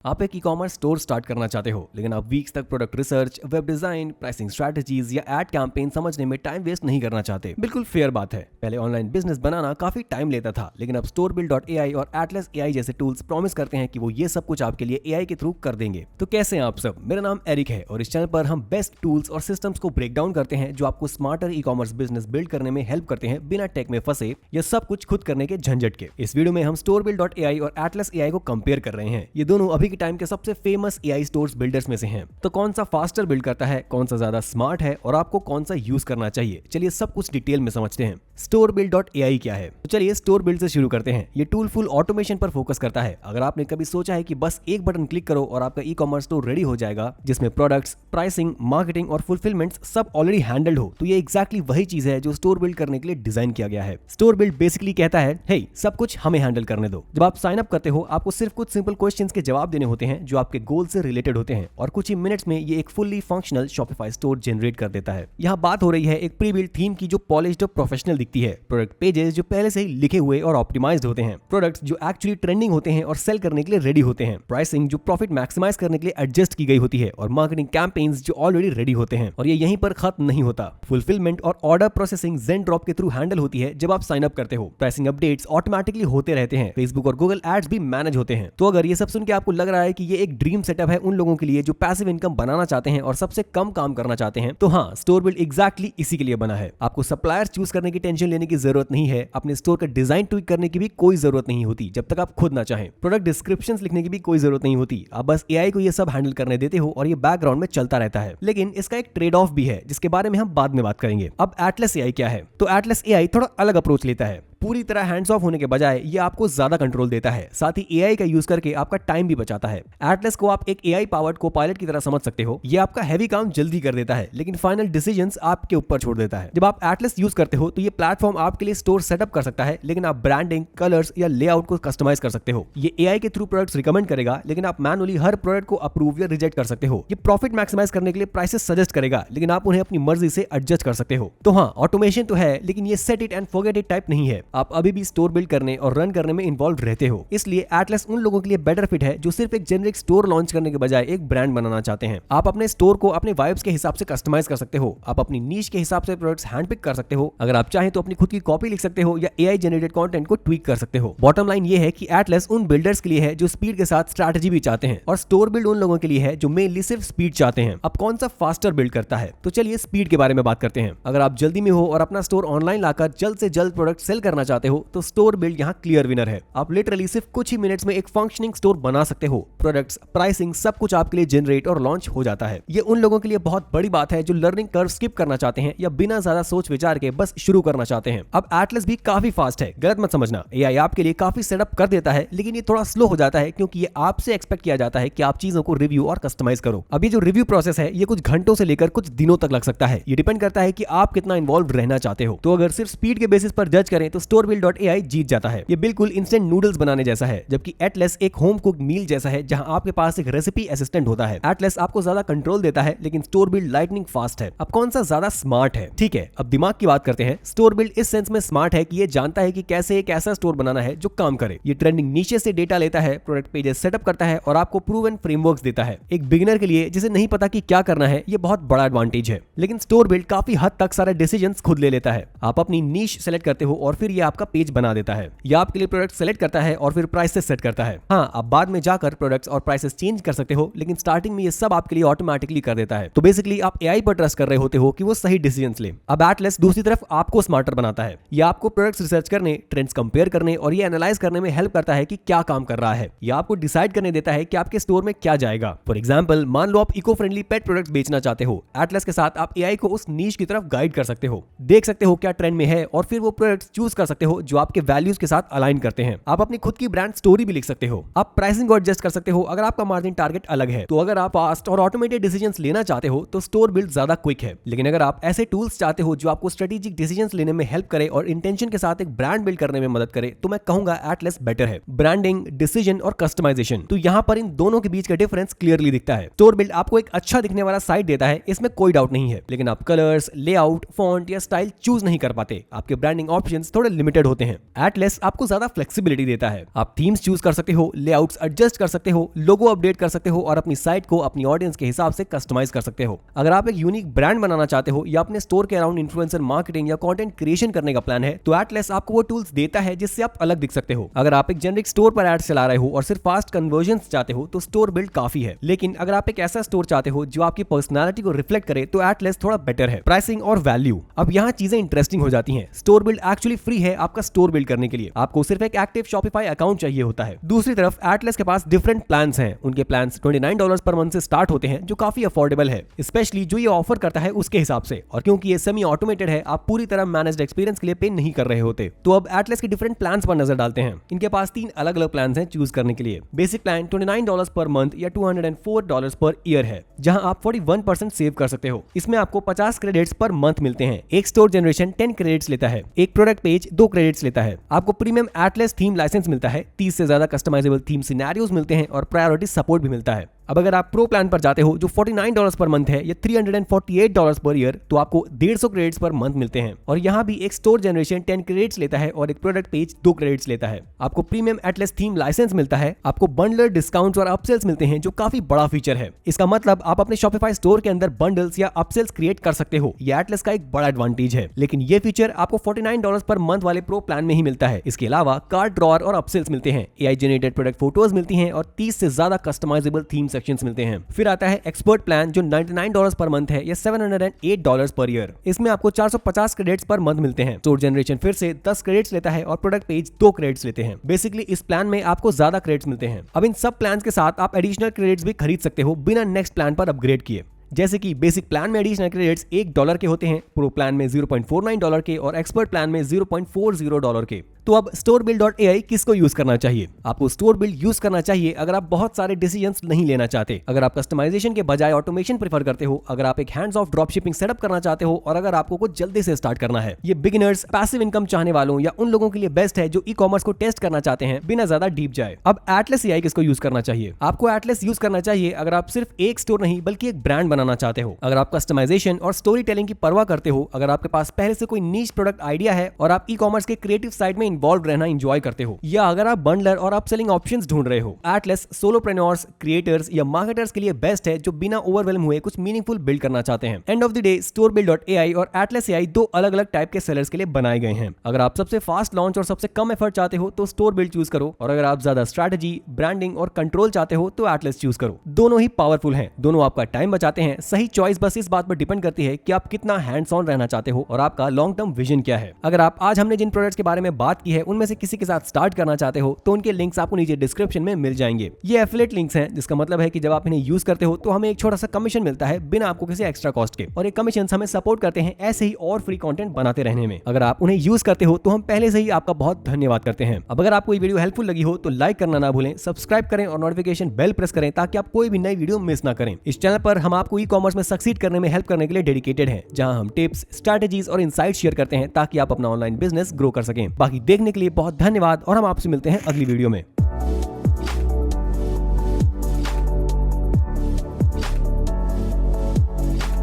आप एक e-commerce store start करना चाहते हो, लेकिन आप वीक्स तक product research, web design, pricing strategies या एड कैंपेन समझने में टाइम वेस्ट नहीं करना चाहते। बिल्कुल फेयर बात है। पहले ऑनलाइन बिजनेस बनाना काफी टाइम लेता था, लेकिन अब storebuild.ai और Atlas AI जैसे टूल्स प्रॉमिस करते हैं कि वो ये सब कुछ आपके लिए AI के थ्रू कर देंगे। तो कैसे हैं आप सब? मेरा नाम एरिक है और इस चैनल पर हम बेस्ट टूल्स और सिस्टम्स को ब्रेक डाउन करते हैं जो आपको स्मार्टर ई-कॉमर्स बिजनेस बिल्ड करने में हेल्प करते हैं बिना टेक में फंसे या सब कुछ खुद करने के झंझट के। इस वीडियो में हम storebuild.ai और Atlas AI को कंपेयर कर रहे हैं। ये दोनों अभी के टाइम के सबसे फेमस AI स्टोर्स बिल्डर्स में से हैं। तो कौन सा फास्टर बिल्ड करता है, कौन सा ज्यादा स्मार्ट है और आपको कौन सा यूज करना चाहिए, चलिए सब कुछ डिटेल में समझते हैं। storebuild.ai क्या है? तो चलिए storebuild से शुरू करते हैं। ये टूल फुल ऑटोमेशन पर फोकस करता है। अगर आपने कभी सोचा है कि बस एक बटन क्लिक करो और आपका ई-कॉमर्स स्टोर रेडी हो जाएगा, जिसमें प्रोडक्ट्स, प्राइसिंग, मार्केटिंग और फुलफिलमेंट्स सब ऑलरेडी हैंडल्ड हो, तो ये एग्जैक्टली वही चीज है जो स्टोर बिल्ड करने के लिए डिजाइन किया गया है। स्टोर बिल्ड बेसिकली कहता है, हे सब कुछ हमें हैंडल करने दो। जब आप साइन अप करते हो, आपको सिर्फ कुछ सिंपल क्वेश्चंस के जवाब देने होते हैं जो आपके गोल से रिलेटेड होते हैं और कुछ ही मिनट्स में ये एक fully functional Shopify store generate कर देता है। यहाँ बात हो रही है एक प्री बिल्ड थीम की जो पॉलिश्ड और प्रोफेशनल दिखती है, प्रोडक्ट पेजेस जो पहले से ही लिखे हुए और ऑप्टिमाइज्ड होते हैं, प्रोडक्ट्स जो एक्चुअली ट्रेंडिंग होते हैं और सेल करने के लिए रेडी होते हैं, प्राइसिंग जो प्रॉफिट मैक्सिमाइज करने के लिए एडजस्ट की गई होती है और मार्केटिंग कैंपेन्स जो ऑलरेडी रेडी होते हैं। और ये यहीं पर खत्म नहीं होता। फुलफिलमेंट और ऑर्डर प्रोसेसिंग ज़ेनड्रॉप के थ्रू हैंडल होती है जब आप साइन अप करते हो। प्राइसिंग अपडेट्स ऑटोमेटिकली होते रहते हैं। फेसबुक और गूगल एड्स भी मैनेज होते हैं। तो अगर ये सब सुन के आपको लग रहा है कि ये एक ड्रीम सेटअप है उन लोगों के लिए जो पैसिव इनकम बनाना चाहते हैं और सबसे कम काम करना चाहते हैं, तो हाँ, स्टोर बिल्ड एग्जैक्टली इसी के लिए बना है। आपको सप्लायर चूज करने की टेंशन लेने की जरूरत नहीं है। अपने स्टोर का डिजाइन ट्विक करने की भी कोई जरूरत नहीं होती जब तक आप खुद ना चाहें। प्रोडक्ट डिस्क्रिप्शंस लिखने की भी कोई जरूरत नहीं होती। आप बस AI को ये सब हैंडल करने देते हो और ये बैकग्राउंड में चलता रहता है। लेकिन इसका एक ट्रेड ऑफ भी है जिसके बारे में हम बाद में बात करेंगे। अब Atlas AI क्या है? तो Atlas AI थोड़ा अलग अप्रोच लेता है। पूरी तरह हैंड्स ऑफ होने के बजाय ये आपको ज्यादा कंट्रोल देता है, साथ ही AI का यूज करके आपका टाइम भी बचाता है। Atlas को आप एक AI पावर्ड को-पायलट की तरह समझ सकते हो। ये आपका हैवी काम जल्दी कर देता है, लेकिन फाइनल डिसीजंस आपके ऊपर छोड़ देता है। जब आप Atlas यूज करते हो तो ये प्लेटफॉर्म आपके लिए स्टोर सेटअप कर सकता है, लेकिन आप ब्रांडिंग, कलर्स या लेआउट को कस्टमाइज कर सकते हो। ये AI के थ्रू प्रोडक्ट्स रिकमेंड करेगा, लेकिन आप मैनुअली हर प्रोडक्ट को अप्रूव या रिजेक्ट कर सकते हो। ये प्रॉफिट मैक्सिमाइज करने के लिए प्राइसेस सजेस्ट करेगा, लेकिन आप उन्हें अपनी मर्जी से एडजस्ट कर सकते हो। तो हाँ, ऑटोमेशन तो है, लेकिन ये set it and forget it type नहीं है। आप अभी भी स्टोर बिल्ड करने और रन करने में इन्वॉल्व रहते हो। इसलिए Atlas उन लोगों के लिए बेटर फिट है जो सिर्फ एक जेनरिक स्टोर लॉन्च करने के बजाय एक ब्रांड बनाना चाहते हैं। आप अपने स्टोर को अपने वाइब्स के हिसाब से कस्टमाइज कर सकते हो। आप अपनी नीश के हिसाब से प्रोडक्ट्स हैंडपिक कर सकते हो। अगर आप चाहें तो अपनी खुद की कॉपी लिख सकते हो या AI जनरेटेड कंटेंट को ट्वीक कर सकते हो। बॉटम लाइन ये है कि Atlas उन बिल्डर्स के लिए है जो स्पीड के साथ स्ट्रैटेजी भी चाहते हैं, और स्टोर बिल्ड उन लोगों के लिए है जो मेनली सिर्फ स्पीड चाहते हैं। अब कौन सा फास्टर बिल्ड करता है? तो चलिए स्पीड के बारे में बात करते हैं। अगर आप जल्दी में हो और अपना स्टोर ऑनलाइन लाकर जल्द से जल्द प्रोडक्ट सेल करना चाहते हो, तो स्टोर बिल्ड यहाँ क्लियर विनर है। आप लिटरली सिर्फ कुछ ही मिनट्स में एक फंक्शनिंग स्टोर बना सकते हो। प्रोडक्ट्स, प्राइसिंग सब कुछ आपके लिए जनरेट और लॉन्च हो जाता है। ये उन लोगों के लिए बहुत बड़ी बात है जो लर्निंग कर्व स्किप करना चाहते हैं या बिना ज्यादा सोच विचार के बस शुरू करना चाहते हैं। अब Atlas भी काफी फास्ट है, गलत मत समझना। AI आपके लिए काफी सेटअप कर देता है, लेकिन ये थोड़ा स्लो हो जाता है क्योंकि ये आपसे एक्सपेक्ट किया जाता है कि आप चीजों को रिव्यू और कस्टमाइज करो। अब ये जो रिव्यू प्रोसेस है, ये कुछ घंटों से लेकर कुछ दिनों तक लग सकता है। ये डिपेंड करता है कि आप कितना इन्वॉल्व रहना चाहते हो। तो अगर सिर्फ स्पीड के बेसिस पर जज करें तो storebuild.ai जीत जाता है। ये बिल्कुल इंस्टेंट नूडल्स बनाने जैसा है, जबकि Atlas एक होम कुक्ड मील जैसा है जहां आपके पास एक रेसिपी असिस्टेंट होता है। Atlas आपको ज्यादा कंट्रोल देता है, लेकिन स्टोर बिल्ड लाइटनिंग फास्ट है। अब कौन सा ज्यादा स्मार्ट है? ठीक है, अब दिमाग की बात करते हैं। स्टोर बिल्ड इस सेंस में स्मार्ट है कि ये जानता है कि कैसे एक ऐसा स्टोर बनाना है जो काम करे। ये ट्रेंडिंग नीचे से डेटा लेता है, प्रोडक्ट पेजेस सेटअप करता है और आपको प्रूवन फ्रेमवर्क्स देता है। एक बिगिनर के लिए जिसे नहीं पता कि क्या करना है, ये बहुत बड़ा एडवांटेज है। लेकिन स्टोर बिल्ड काफी हद तक सारे डिसीजंस खुद ले लेता है। आप अपनी नीश सेलेक्ट करते हो और फिर ये आपका पेज बना देता है, या आपके लिए प्रोडक्ट सेलेक्ट करता है और फिर प्राइसेस सेट करता है। हाँ, आप बाद में जाकर प्रोडक्ट्स और प्राइसेस चेंज कर सकते हो, लेकिन स्टार्टिंग में ये सब आपके लिए ऑटोमेटिकली कर देता है। तो बेसिकली आप AI पर ट्रस्ट कर रहे होते हो कि वो सही डिसीजंस ले। अब Atlas दूसरी तरफ आपको स्मार्टर बनाता है। ये आपको प्रोडक्ट्स रिसर्च करने, ट्रेंड्स कंपेयर करने और ये एनालाइज करने में हेल्प करता है कि क्या काम कर रहा है। या आपको डिसाइड करने देता है कि आपके स्टोर में क्या जाएगा। फॉर एग्जाम्पल, मान लो आप इको फ्रेंडली पेट प्रोडक्ट्स बेचना चाहते हो। Atlas के साथ आप AI को उस नीश की तरफ गाइड कर सकते हो, देख सकते हो क्या ट्रेंड में है और फिर वो प्रोडक्ट्स चूज कर सकते हो जो आपके वैल्यूज के साथ अलाइन करते हैं। आप अपनी खुद की ब्रांड स्टोरी भी लिख सकते हो। आप प्राइसिंग को एडजस्ट कर सकते हो अगर आपका मार्जिन टारगेट अलग है। तो अगर आप फास्ट और ऑटोमेटेड डिसीजंस लेना चाहते हो तो स्टोर बिल्ड ज्यादा क्विक है। लेकिन अगर आप ऐसे टूल्स चाहते हो जो आपको स्ट्रेटेजिक डिसीजंस लेने में हेल्प करे और इंटेंशन के साथ एक ब्रांड बिल्ड करने में मदद करे, तो मैं कहूंगा Atlas बेटर है। ब्रांडिंग, डिसीजन और कस्टमाइजेशन, तो यहाँ पर इन दोनों के बीच का डिफरेंस क्लियरली दिखता है। स्टोर बिल्ड आपको एक अच्छा दिखने वाला साइट देता है, इसमें कोई डाउट नहीं है, लेकिन आप कलर्स, लेआउट, फॉन्ट या स्टाइल चूज नहीं कर पाते। आपके ब्रांडिंग ऑप्शंस थोड़े लिमिटेड होते हैं। एटलस आपको ज्यादा फ्लेक्सिबिलिटी देता है। आप थीम्स चूज कर सकते हो, लेआउट्स एडजस्ट कर सकते हो, लोगो अपडेट कर सकते हो और अपनी साइट को अपनी ऑडियंस के हिसाब से कस्टमाइज कर सकते हो। अगर आप एक यूनिक ब्रांड बनाना चाहते हो या अपने स्टोर के अराउंड इन्फ्लुएंसर मार्केटिंग या कंटेंट क्रिएशन करने का प्लान है तो एटलस आपको वो टूल्स देता है जिससे आप अलग दिख सकते हो। अगर आप एक जेनरिक स्टोर पर एड चला रहे हो और सिर्फ फास्ट कन्वर्जन चाहते हो तो स्टोर बिल्ड काफी है, लेकिन अगर आप एक ऐसा स्टोर चाहते हो जो आपकी पर्सनालिटी को रिफ्लेक्ट करे तो एटलस थोड़ा बेटर है। प्राइसिंग और वैल्यू, अब यहाँ चीजें इंटरेस्टिंग हो जाती हैं। स्टोर बिल्ड एक्चुअली फ्री है आपका स्टोर बिल्ड करने के लिए, आपको सिर्फ एक एक्टिव शॉपिफाई अकाउंट चाहिए होता है। दूसरी तरफ एटलस के पास डिफरेंट प्लान्स हैं। उनके प्लान्स $29 पर मंथ से स्टार्ट होते हैं जो काफी अफोर्डेबल है, स्पेशली जो ये ऑफर करता है उसके हिसाब से। और क्योंकि ये सेमी ऑटोमेटेड है, आप पूरी तरह मैनेज्ड एक्सपीरियंस के लिए पे नहीं कर रहे होते। तो अब एटलस के डिफरेंट प्लान्स पर नजर डालते हैं। इनके पास 3 अलग अलग प्लान्स हैं चूज करने के लिए। बेसिक प्लान $29 पर मंथ या $204 पर ईयर है, जहां आप 41% सेव कर सकते हो। इसमें आपको 50 क्रेडिट्स पर मंथ मिलते हैं। एक स्टोर जनरेशन 10 क्रेडिट्स लेता है, एक प्रोडक्ट पेज 2 क्रेडिट्स लेता है। आपको प्रीमियम एटलस थीम लाइसेंस मिलता है, 30 से ज्यादा कस्टमाइजेबल थीम सिनेरियोज मिलते हैं और प्रायोरिटी सपोर्ट भी मिलता है। अब अगर आप प्रो प्लान पर जाते हो जो $49 पर मंथ है या $348 पर ईयर, तो आपको 150 क्रेडिट्स पर मंथ मिलते हैं। और यहाँ भी एक स्टोर जनरेशन 10 क्रेडिट्स लेता है और एक प्रोडक्ट पेज 2 क्रेडिट्स लेता है। आपको प्रीमियम एटलस थीम लाइसेंस मिलता है, आपको बंडलर डिस्काउंट्स और अपसेल्स मिलते हैं जो काफी बड़ा फीचर है। इसका मतलब आप अपने शॉपिफाई स्टोर के अंदर बंडल्स या अपसेल्स क्रिएट कर सकते हो। ये एटलस का एक बड़ा एडवांटेज है, लेकिन ये फीचर आपको $49 पर मंथ वाले प्रो प्लान में ही मिलता है। इसके अलावा कार्ड ड्रॉअर और अपसेल्स मिलते हैं, AI जनरेटेड प्रोडक्ट फोटोज मिलती हैं और 30 से ज्यादा कस्टमाइजेबल थीम सेक्शंस मिलते हैं। फिर आता है एक्सपर्ट प्लान जो $99 पर मंथ है या $708 पर ईयर। इसमें आपको 450 क्रेडिट्स पर मंथ मिलते हैं। स्टोर जनरेशन फिर से 10 क्रेडिट्स लेता है और प्रोडक्ट पेज 2 क्रेडिट्स लेते हैं। बेसिकली इस प्लान में आपको ज्यादा क्रेडिट्स मिलते हैं। अब इन सब प्लान के साथ आप एडिशनल क्रेडिट्स भी खरीद सकते हो बिना नेक्स्ट प्लान पर अपग्रेड किए। जैसे कि बेसिक प्लान में एडिशनल क्रेडिट्स $1 के होते हैं, प्रो प्लान में $0.49 के और एक्सपर्ट प्लान में $0.40 के। तो अब स्टोर बिल्ड .ai किसको यूज करना चाहिए? आपको स्टोर बिल्ड यूज करना चाहिए अगर आप बहुत सारे डिसीजंस नहीं लेना चाहते, अगर आप कस्टमाइजेशन के बजाय ऑटोमेशन प्रेफर करते हो, अगर आप एक hands of drop shipping setup करना चाहते हो और अगर आपको कुछ जल्दी से स्टार्ट करना है। ये बिगिनर्स, पैसिव इनकम चाहने वालों या उन लोगों के लिए बेस्ट है जो ई-कॉमर्स को टेस्ट करना चाहते हैं बिना ज्यादा डीप जाए। अब एटलस AI किसको यूज करना चाहिए? आपको एटलस यूज करना चाहिए अगर आप सिर्फ एक स्टोर नहीं बल्कि एक ब्रांड बनाना चाहते हो, अगर आप कस्टमाइजेशन और स्टोरी टेलिंग की परवाह करते हो, अगर आपके पास पहले से कोई नीश प्रोडक्ट आइडिया है और आप ई-कॉमर्स के क्रिएटिव साइड में इन्वॉल्व रहना एंजॉय करते हो, या अगर आप बंडलर और अपसेलिंग ऑप्शंस ढूंढ रहे हो। एटलस सोलोप्रेन्योर्स, क्रिएटर्स या मार्केटर्स के लिए बेस्ट है जो बिना ओवरवेलम हुए कुछ मीनिंगफुल बिल्ड करना चाहते हैं। End of the day store build .ai और एटलस AI 2 अलग अलग टाइप के सेलर्स के लिए बनाए गए हैं। अगर आप सबसे फास्ट लॉन्च और सबसे कम एफर्ट चाहते हो तो स्टोर बिल्ड चूज करो, और अगर आप ज्यादा स्ट्रैटेजी, ब्रांडिंग और कंट्रोल चाहते हो तो एटलस चूज करो। दोनों ही पावरफुल हैं, दोनों आपका टाइम बचाते हैं। सही चॉइस बस इस बात पर डिपेंड करती है कि आप कितना हैंड्स ऑन रहना चाहते हो और आपका लॉन्ग टर्म विजन क्या है। अगर आप आज हमने जिन प्रोडक्ट्स के बारे में बात की है उनमें से किसी के साथ स्टार्ट करना चाहते हो तो उनके लिंक्स आपको नीचे डिस्क्रिप्शन में मिल जाएंगे। ये एफिलिएट लिंक्स हैं, जिसका मतलब है कि जब आप इन्हें यूज करते हो तो हमें एक छोटा सा कमीशन मिलता है बिना आपको किसी एक्स्ट्रा कॉस्ट के, और ये कमीशन हमें सपोर्ट करते हैं ऐसे ही और फ्री कंटेंट बनाते रहने में। अगर आप उन्हें यूज करते हो तो हम पहले से ही आपका बहुत धन्यवाद करते हैं। अब अगर आपको ये वीडियो हेल्पफुल लगी हो तो लाइक करना ना भूलें, सब्सक्राइब करें और नोटिफिकेशन बेल प्रेस करें ताकि आप कोई भी नई वीडियो मिस ना करें। इस चैनल पर हम आपको ई-कॉमर्स में सक्सीड करने में हेल्प करने के लिए डेडिकेटेड हैं, जहां हम टिप्स, स्ट्रैटेजीज और इनसाइट शेयर करते हैं ताकि आप अपना ऑनलाइन बिजनेस ग्रो कर सकें। बाकी देखने के लिए बहुत धन्यवाद और हम आपसे मिलते हैं अगली वीडियो में।